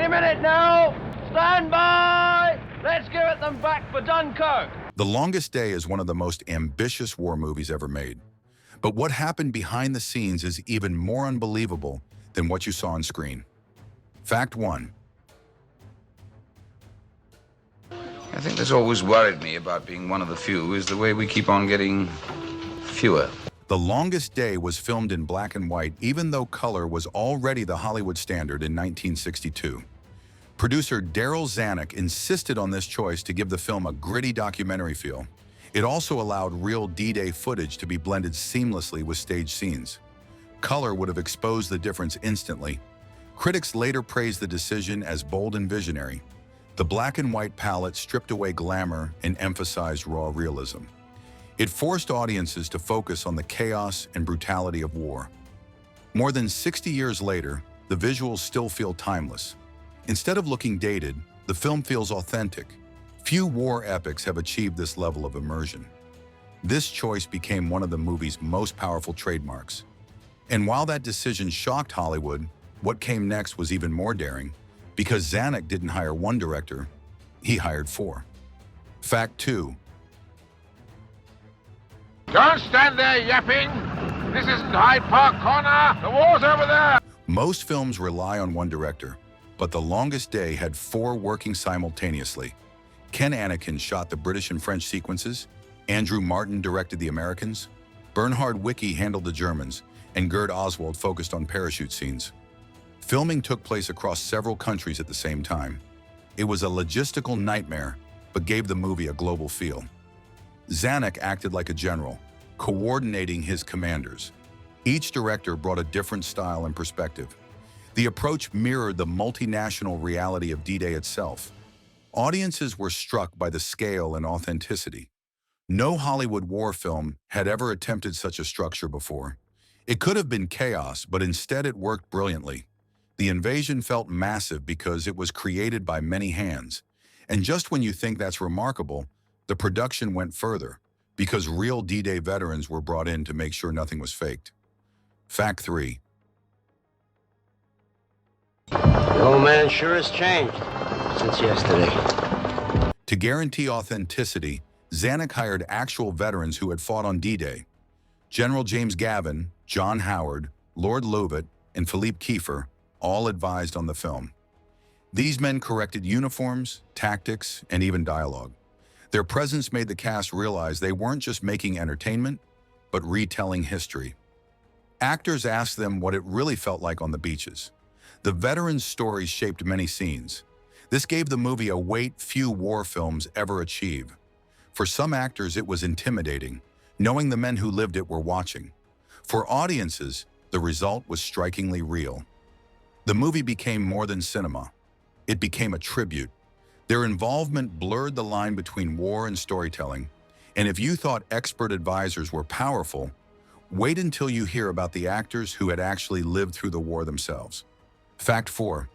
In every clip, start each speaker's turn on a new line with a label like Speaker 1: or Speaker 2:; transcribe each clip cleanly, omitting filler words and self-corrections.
Speaker 1: Any minute now. Stand by. Let's give it them back for Dunkirk.
Speaker 2: The Longest Day is one of the most ambitious war movies ever made. But what happened behind the scenes is even more unbelievable than what you saw on screen. Fact 1.
Speaker 3: I think that's always worried me about being one of the few is the way we keep on getting fewer.
Speaker 2: The Longest Day was filmed in black and white, even though color was already the Hollywood standard in 1962. Producer Darryl Zanuck insisted on this choice to give the film a gritty documentary feel. It also allowed real D-Day footage to be blended seamlessly with stage scenes. Color would have exposed the difference instantly. Critics later praised the decision as bold and visionary. The black and white palette stripped away glamour and emphasized raw realism. It forced audiences to focus on the chaos and brutality of war. More than 60 years later, the visuals still feel timeless. Instead of looking dated, the film feels authentic. Few war epics have achieved this level of immersion. This choice became one of the movie's most powerful trademarks. And while that decision shocked Hollywood, what came next was even more daring, because Zanuck didn't hire one director, he hired 4. Fact 2.
Speaker 4: Don't stand there yapping. This isn't Hyde Park Corner. The war's over there.
Speaker 2: Most films rely on one director, but The Longest Day had 4 working simultaneously. Ken Anakin shot the British and French sequences, Andrew Martin directed the Americans, Bernhard Wicki handled the Germans, and Gerd Oswald focused on parachute scenes. Filming took place across several countries at the same time. It was a logistical nightmare, but gave the movie a global feel. Zanuck acted like a general, coordinating his commanders. Each director brought a different style and perspective. The approach mirrored the multinational reality of D-Day itself. Audiences were struck by the scale and authenticity. No Hollywood war film had ever attempted such a structure before. It could have been chaos, but instead it worked brilliantly. The invasion felt massive because it was created by many hands. And just when you think that's remarkable, the production went further, because real D-Day veterans were brought in to make sure nothing was faked. Fact 3.
Speaker 1: The old man sure has changed since yesterday.
Speaker 2: To guarantee authenticity, Zanuck hired actual veterans who had fought on D-Day. General James Gavin, John Howard, Lord Lovat, and Philippe Kiefer all advised on the film. These men corrected uniforms, tactics, and even dialogue. Their presence made the cast realize they weren't just making entertainment, but retelling history. Actors asked them what it really felt like on the beaches. The veterans' stories shaped many scenes. This gave the movie a weight few war films ever achieve. For some actors, it was intimidating, knowing the men who lived it were watching. For audiences, the result was strikingly real. The movie became more than cinema. It became a tribute. Their involvement blurred the line between war and storytelling. And if you thought expert advisors were powerful, wait until you hear about the actors who had actually lived through the war themselves. Fact 4.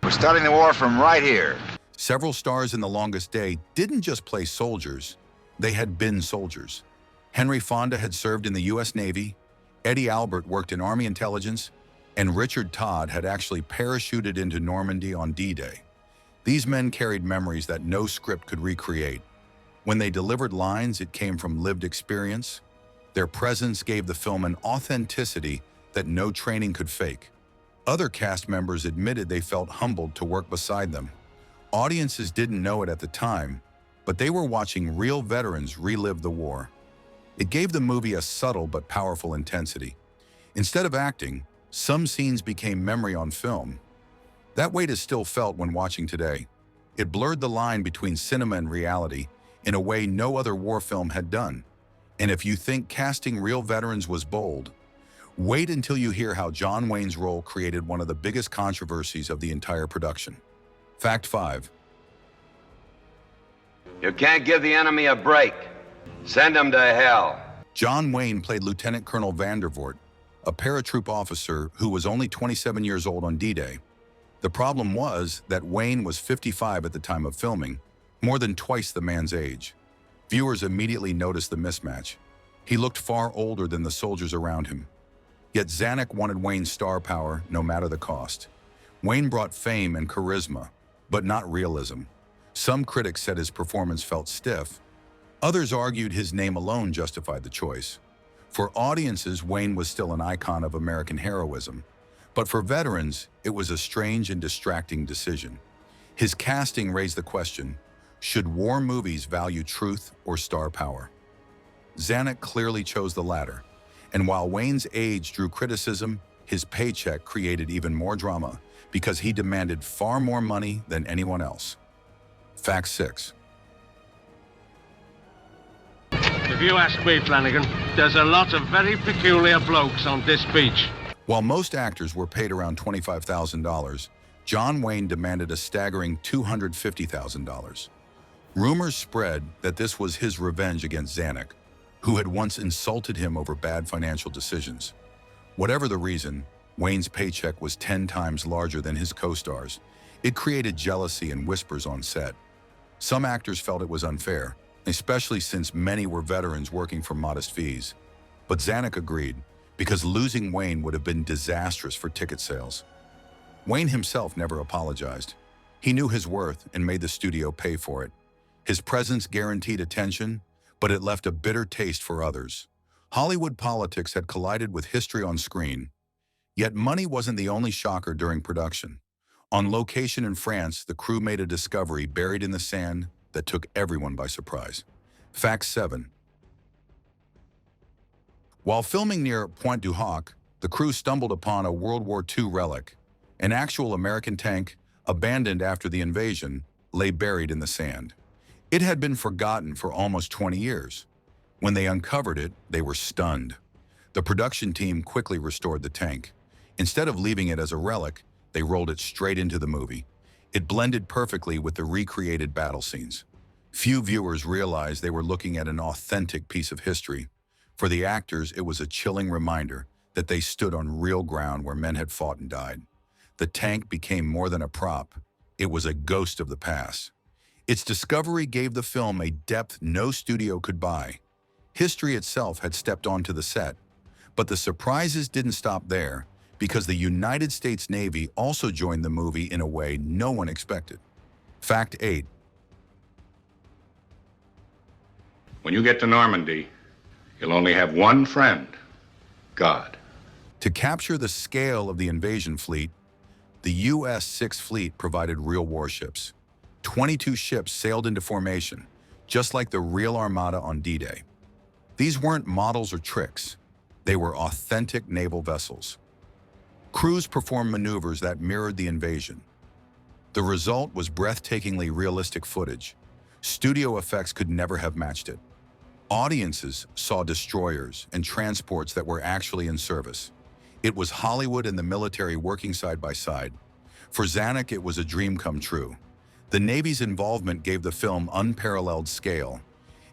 Speaker 3: We're starting the war from right here.
Speaker 2: Several stars in The Longest Day didn't just play soldiers, they had been soldiers. Henry Fonda had served in the U.S. Navy, Eddie Albert worked in Army intelligence, and Richard Todd had actually parachuted into Normandy on D-Day. These men carried memories that no script could recreate. When they delivered lines, it came from lived experience. Their presence gave the film an authenticity that no training could fake. Other cast members admitted they felt humbled to work beside them. Audiences didn't know it at the time, but they were watching real veterans relive the war. It gave the movie a subtle but powerful intensity. Instead of acting, some scenes became memory on film. That weight is still felt when watching today. It blurred the line between cinema and reality in a way no other war film had done. And if you think casting real veterans was bold, wait until you hear how John Wayne's role created one of the biggest controversies of the entire production. Fact 5.
Speaker 5: You can't give the enemy a break. Send them to hell.
Speaker 2: John Wayne played Lieutenant Colonel Vandervoort, a paratroop officer who was only 27 years old on D-Day. The problem was that Wayne was 55 at the time of filming, more than twice the man's age. Viewers immediately noticed the mismatch. He looked far older than the soldiers around him. Yet Zanuck wanted Wayne's star power no matter the cost. Wayne brought fame and charisma, but not realism. Some critics said his performance felt stiff. Others argued his name alone justified the choice. For audiences, Wayne was still an icon of American heroism. But for veterans, it was a strange and distracting decision. His casting raised the question, should war movies value truth or star power? Zanuck clearly chose the latter. And while Wayne's age drew criticism, his paycheck created even more drama because he demanded far more money than anyone else. Fact 6.
Speaker 6: If you ask me, Flanagan, there's a lot of very peculiar blokes on this beach.
Speaker 2: While most actors were paid around $25,000, John Wayne demanded a staggering $250,000. Rumors spread that this was his revenge against Zanuck, who had once insulted him over bad financial decisions. Whatever the reason, Wayne's paycheck was 10 times larger than his co-stars. It created jealousy and whispers on set. Some actors felt it was unfair, especially since many were veterans working for modest fees. But Zanuck agreed, because losing Wayne would have been disastrous for ticket sales. Wayne himself never apologized. He knew his worth and made the studio pay for it. His presence guaranteed attention, but it left a bitter taste for others. Hollywood politics had collided with history on screen. Yet money wasn't the only shocker during production. On location in France, the crew made a discovery buried in the sand that took everyone by surprise. Fact 7. While filming near Pointe du Hoc, the crew stumbled upon a World War II relic. An actual American tank, abandoned after the invasion, lay buried in the sand. It had been forgotten for almost 20 years. When they uncovered it, they were stunned. The production team quickly restored the tank. Instead of leaving it as a relic, they rolled it straight into the movie. It blended perfectly with the recreated battle scenes. Few viewers realized they were looking at an authentic piece of history. For the actors, it was a chilling reminder that they stood on real ground where men had fought and died. The tank became more than a prop. It was a ghost of the past. Its discovery gave the film a depth no studio could buy. History itself had stepped onto the set. But the surprises didn't stop there, because the United States Navy also joined the movie in a way no one expected. Fact 8.
Speaker 7: When you get to Normandy, you'll only have one friend, God.
Speaker 2: To capture the scale of the invasion fleet, the U.S. Sixth Fleet provided real warships. 22 ships sailed into formation, just like the real armada on D-Day. These weren't models or tricks. They were authentic naval vessels. Crews performed maneuvers that mirrored the invasion. The result was breathtakingly realistic footage. Studio effects could never have matched it. Audiences saw destroyers and transports that were actually in service. It was Hollywood and the military working side by side. For Zanuck, it was a dream come true. The Navy's involvement gave the film unparalleled scale.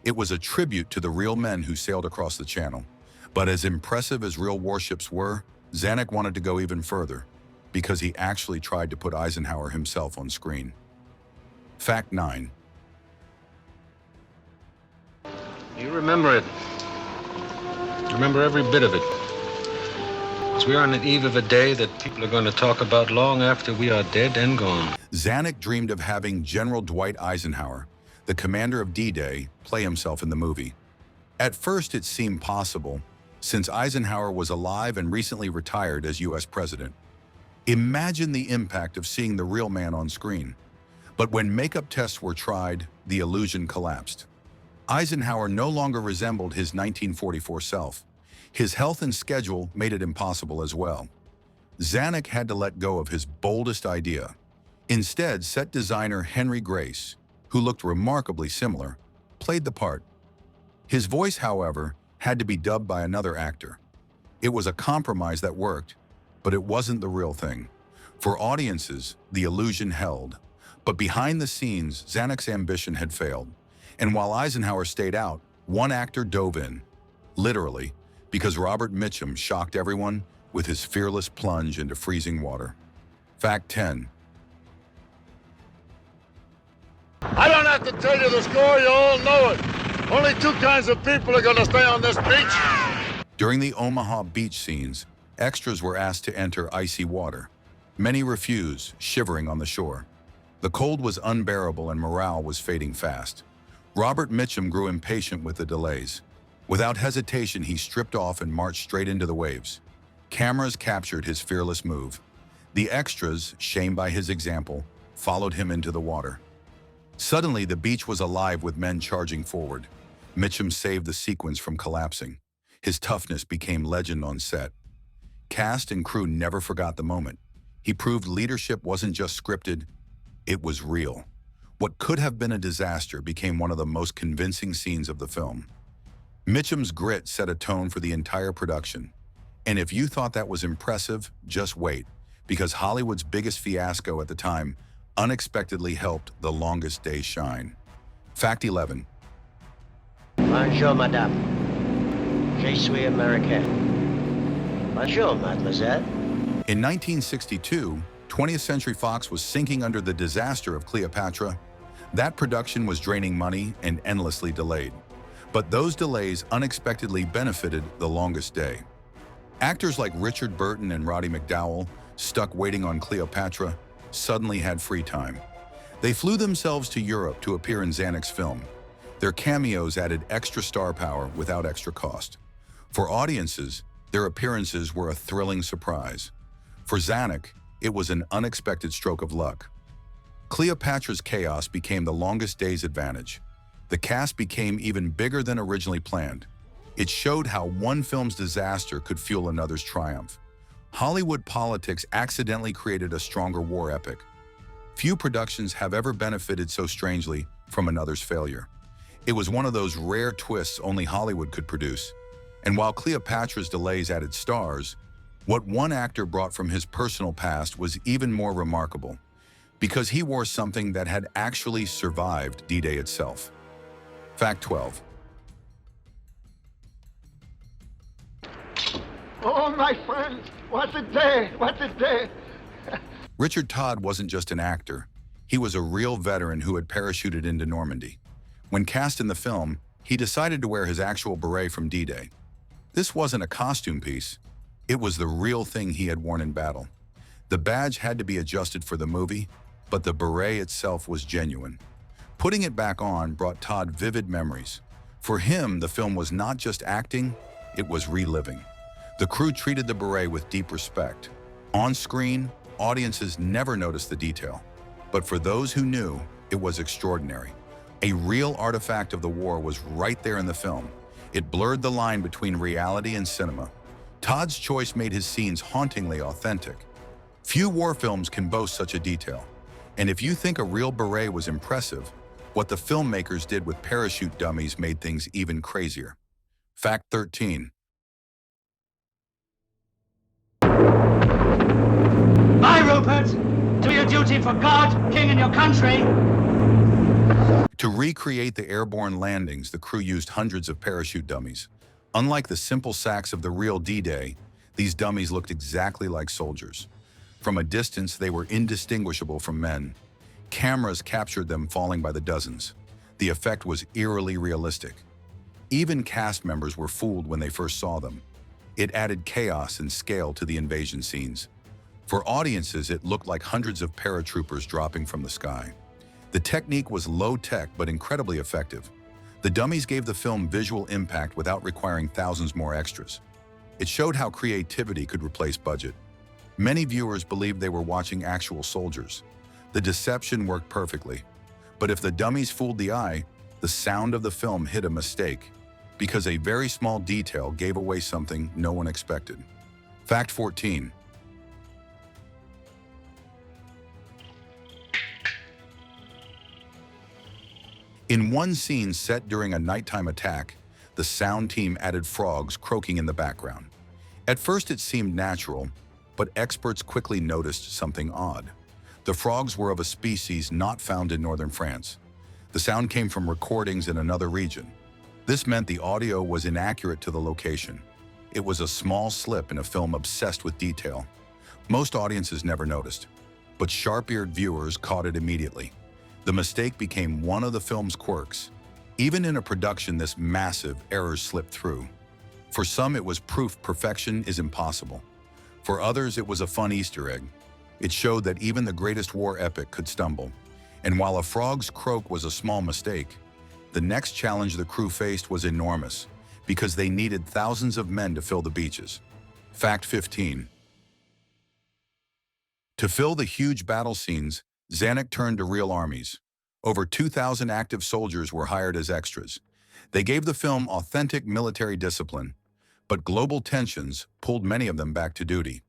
Speaker 2: It was a tribute to the real men who sailed across the channel. But as impressive as real warships were, Zanuck wanted to go even further, because he actually tried to put Eisenhower himself on screen. Fact 9.
Speaker 6: You remember it. Remember every bit of it. As we are on the eve of a day that people are going to talk about long after we are dead and gone.
Speaker 2: Zanuck dreamed of having General Dwight Eisenhower, the commander of D-Day, play himself in the movie. At first, it seemed possible, since Eisenhower was alive and recently retired as U.S. president. Imagine the impact of seeing the real man on screen. But when makeup tests were tried, the illusion collapsed. Eisenhower no longer resembled his 1944 self. His health and schedule made it impossible as well. Zanuck had to let go of his boldest idea. Instead, set designer Henry Grace, who looked remarkably similar, played the part. His voice, however, had to be dubbed by another actor. It was a compromise that worked, but it wasn't the real thing. For audiences, the illusion held. But behind the scenes, Zanuck's ambition had failed. And while Eisenhower stayed out, one actor dove in, literally, because Robert Mitchum shocked everyone with his fearless plunge into freezing water. Fact 10.
Speaker 8: I don't have to tell you the score, you all know it. Only two kinds of people are going to stay on this beach.
Speaker 2: During the Omaha beach scenes, extras were asked to enter icy water. Many refused, shivering on the shore. The cold was unbearable and morale was fading fast. Robert Mitchum grew impatient with the delays. Without hesitation, he stripped off and marched straight into the waves. Cameras captured his fearless move. The extras, shamed by his example, followed him into the water. Suddenly, the beach was alive with men charging forward. Mitchum saved the sequence from collapsing. His toughness became legend on set. Cast and crew never forgot the moment. He proved leadership wasn't just scripted, it was real. What could have been a disaster became one of the most convincing scenes of the film. Mitchum's grit set a tone for the entire production. And if you thought that was impressive, just wait, because Hollywood's biggest fiasco at the time unexpectedly helped The Longest Day shine. Fact 11.
Speaker 1: Bonjour, madame. Je suis américain. Bonjour, mademoiselle.
Speaker 2: In 1962, 20th Century Fox was sinking under the disaster of Cleopatra. That production was draining money and endlessly delayed. But those delays unexpectedly benefited The Longest Day. Actors like Richard Burton and Roddy McDowall, stuck waiting on Cleopatra, suddenly had free time. They flew themselves to Europe to appear in Zanuck's film. Their cameos added extra star power without extra cost. For audiences, their appearances were a thrilling surprise. For Zanuck, it was an unexpected stroke of luck. Cleopatra's chaos became The Longest Day's advantage. The cast became even bigger than originally planned. It showed how one film's disaster could fuel another's triumph. Hollywood politics accidentally created a stronger war epic. Few productions have ever benefited so strangely from another's failure. It was one of those rare twists only Hollywood could produce. And while Cleopatra's delays added stars, what one actor brought from his personal past was even more remarkable, because he wore something that had actually survived D-Day itself. Fact 12.
Speaker 8: Oh, my friends, what a day, what a day.
Speaker 2: Richard Todd wasn't just an actor. He was a real veteran who had parachuted into Normandy. When cast in the film, he decided to wear his actual beret from D-Day. This wasn't a costume piece. It was the real thing he had worn in battle. The badge had to be adjusted for the movie, but the beret itself was genuine. Putting it back on brought Todd vivid memories. For him, the film was not just acting, it was reliving. The crew treated the beret with deep respect. On screen, audiences never noticed the detail. But for those who knew, it was extraordinary. A real artifact of the war was right there in the film. It blurred the line between reality and cinema. Todd's choice made his scenes hauntingly authentic. Few war films can boast such a detail. And if you think a real beret was impressive, what the filmmakers did with parachute dummies made things even crazier. Fact 13.
Speaker 9: Bye, Rupert! Do your duty for God, King, and your country!
Speaker 2: To recreate the airborne landings, the crew used hundreds of parachute dummies. Unlike the simple sacks of the real D-Day, these dummies looked exactly like soldiers. From a distance, they were indistinguishable from men. Cameras captured them falling by the dozens. The effect was eerily realistic. Even cast members were fooled when they first saw them. It added chaos and scale to the invasion scenes. For audiences, it looked like hundreds of paratroopers dropping from the sky. The technique was low-tech but incredibly effective. The dummies gave the film visual impact without requiring thousands more extras. It showed how creativity could replace budget. Many viewers believed they were watching actual soldiers. The deception worked perfectly. But if the dummies fooled the eye, the sound of the film hid a mistake, because a very small detail gave away something no one expected. Fact 14. In one scene set during a nighttime attack, the sound team added frogs croaking in the background. At first it seemed natural, but experts quickly noticed something odd. The frogs were of a species not found in northern France. The sound came from recordings in another region. This meant the audio was inaccurate to the location. It was a small slip in a film obsessed with detail. Most audiences never noticed, but sharp-eared viewers caught it immediately. The mistake became one of the film's quirks. Even in a production this massive, errors slipped through. For some, it was proof perfection is impossible. For others, it was a fun Easter egg. It showed that even the greatest war epic could stumble. And while a frog's croak was a small mistake, the next challenge the crew faced was enormous, because they needed thousands of men to fill the beaches. Fact 15. To fill the huge battle scenes, Zanuck turned to real armies. Over 2,000 active soldiers were hired as extras. They gave the film authentic military discipline, but global tensions pulled many of them back to duty.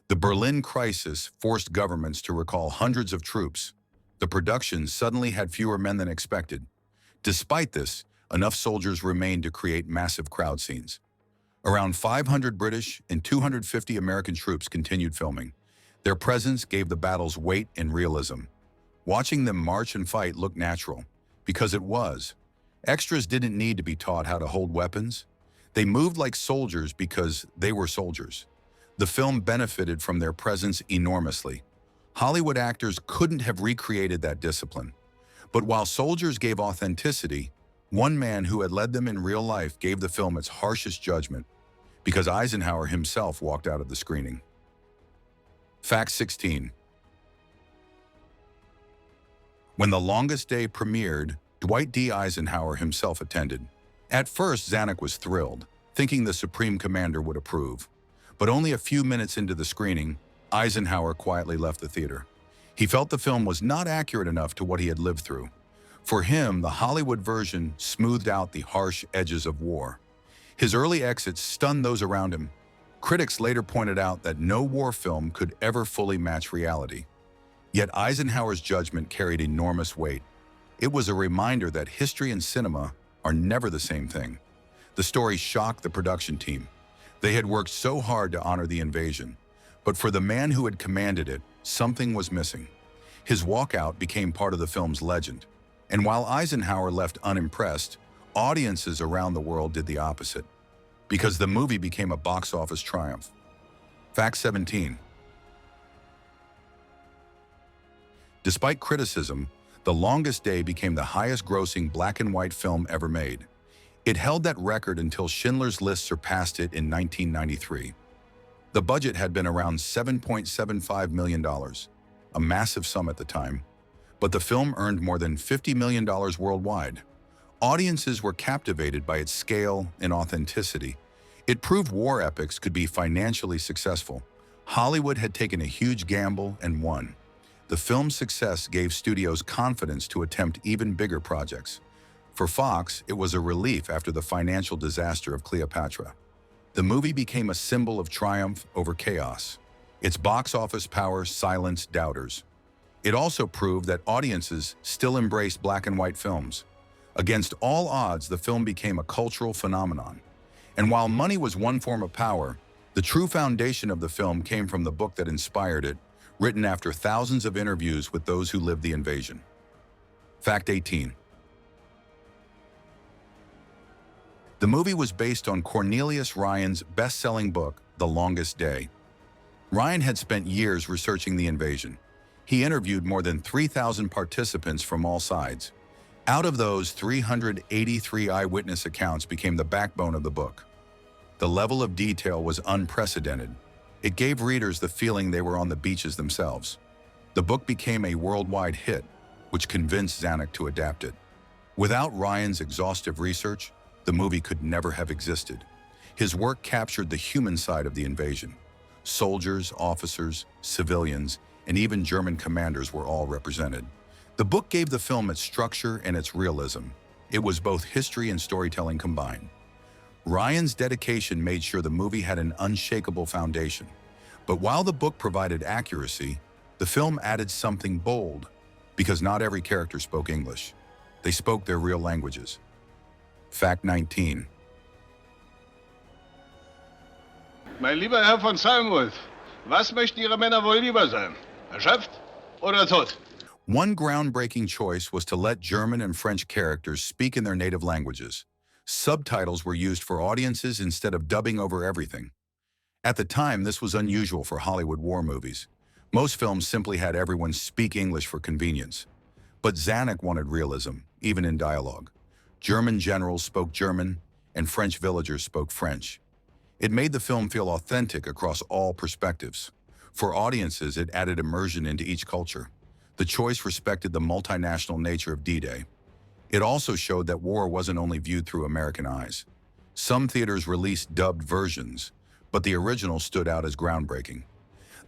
Speaker 2: The Berlin crisis forced governments to recall hundreds of troops. The production suddenly had fewer men than expected. Despite this, enough soldiers remained to create massive crowd scenes. Around 500 British and 250 American troops continued filming. Their presence gave the battles weight and realism. Watching them march and fight looked natural, because it was. Extras didn't need to be taught how to hold weapons. They moved like soldiers because they were soldiers. The film benefited from their presence enormously. Hollywood actors couldn't have recreated that discipline. But while soldiers gave authenticity, one man who had led them in real life gave the film its harshest judgment, because Eisenhower himself walked out of the screening. Fact 16. When The Longest Day premiered, Dwight D. Eisenhower himself attended. At first, Zanuck was thrilled, thinking the Supreme Commander would approve. But only a few minutes into the screening, Eisenhower quietly left the theater. He felt the film was not accurate enough to what he had lived through. For him, the Hollywood version smoothed out the harsh edges of war. His early exit stunned those around him. Critics later pointed out that no war film could ever fully match reality. Yet Eisenhower's judgment carried enormous weight. It was a reminder that history and cinema are never the same thing. The story shocked the production team. They had worked so hard to honor the invasion, but for the man who had commanded it, something was missing. His walkout became part of the film's legend. And while Eisenhower left unimpressed, audiences around the world did the opposite, because the movie became a box office triumph. Fact 17. Despite criticism, The Longest Day became the highest-grossing black and white film ever made. It held that record until Schindler's List surpassed it in 1993. The budget had been around $7.75 million, a massive sum at the time, but the film earned more than $50 million worldwide. Audiences were captivated by its scale and authenticity. It proved war epics could be financially successful. Hollywood had taken a huge gamble and won. The film's success gave studios confidence to attempt even bigger projects. For Fox, it was a relief after the financial disaster of Cleopatra. The movie became a symbol of triumph over chaos. Its box office power silenced doubters. It also proved that audiences still embraced black and white films. Against all odds, the film became a cultural phenomenon. And while money was one form of power, the true foundation of the film came from the book that inspired it, written after thousands of interviews with those who lived the invasion. Fact 18. The movie was based on Cornelius Ryan's best-selling book, The Longest Day. Ryan had spent years researching the invasion. He interviewed more than 3,000 participants from all sides. Out of those, 383 eyewitness accounts became the backbone of the book. The level of detail was unprecedented. It gave readers the feeling they were on the beaches themselves. The book became a worldwide hit, which convinced Zanuck to adapt it. Without Ryan's exhaustive research, the movie could never have existed. His work captured the human side of the invasion. Soldiers, officers, civilians, and even German commanders were all represented. The book gave the film its structure and its realism. It was both history and storytelling combined. Ryan's dedication made sure the movie had an unshakable foundation. But while the book provided accuracy, the film added something bold, because not every character spoke English. They spoke their real languages. Fact 19.
Speaker 8: Mein lieber Herr von Salmuth, was möchten Ihre Männer wohl lieber sein? Erschöpft oder tot?
Speaker 2: One groundbreaking choice was to let German and French characters speak in their native languages. Subtitles were used for audiences instead of dubbing over everything. At the time, this was unusual for Hollywood war movies. Most films simply had everyone speak English for convenience. But Zanuck wanted realism, even in dialogue. German generals spoke German, and French villagers spoke French. It made the film feel authentic across all perspectives. For audiences, it added immersion into each culture. The choice respected the multinational nature of D-Day. It also showed that war wasn't only viewed through American eyes. Some theaters released dubbed versions, but the original stood out as groundbreaking.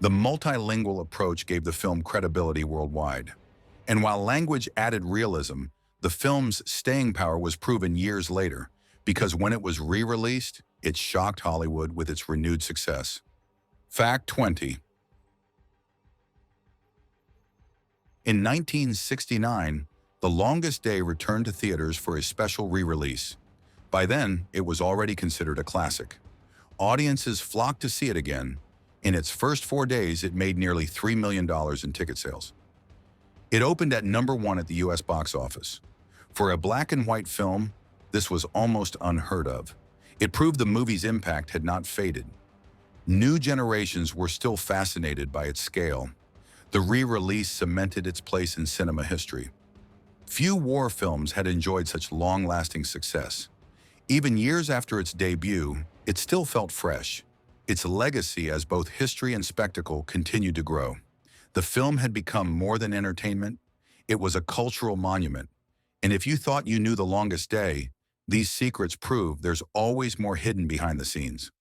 Speaker 2: The multilingual approach gave the film credibility worldwide. And while language added realism, the film's staying power was proven years later, because when it was re-released, it shocked Hollywood with its renewed success. Fact 20. In 1969, The Longest Day returned to theaters for a special re-release. By then, it was already considered a classic. Audiences flocked to see it again. In its first 4 days, it made nearly $3 million in ticket sales. It opened at #1 at the US box office. For a black and white film, this was almost unheard of. It proved the movie's impact had not faded. New generations were still fascinated by its scale. The re-release cemented its place in cinema history. Few war films had enjoyed such long-lasting success. Even years after its debut, it still felt fresh. Its legacy as both history and spectacle continued to grow. The film had become more than entertainment. It was a cultural monument. And if you thought you knew The Longest Day, these secrets prove there's always more hidden behind the scenes.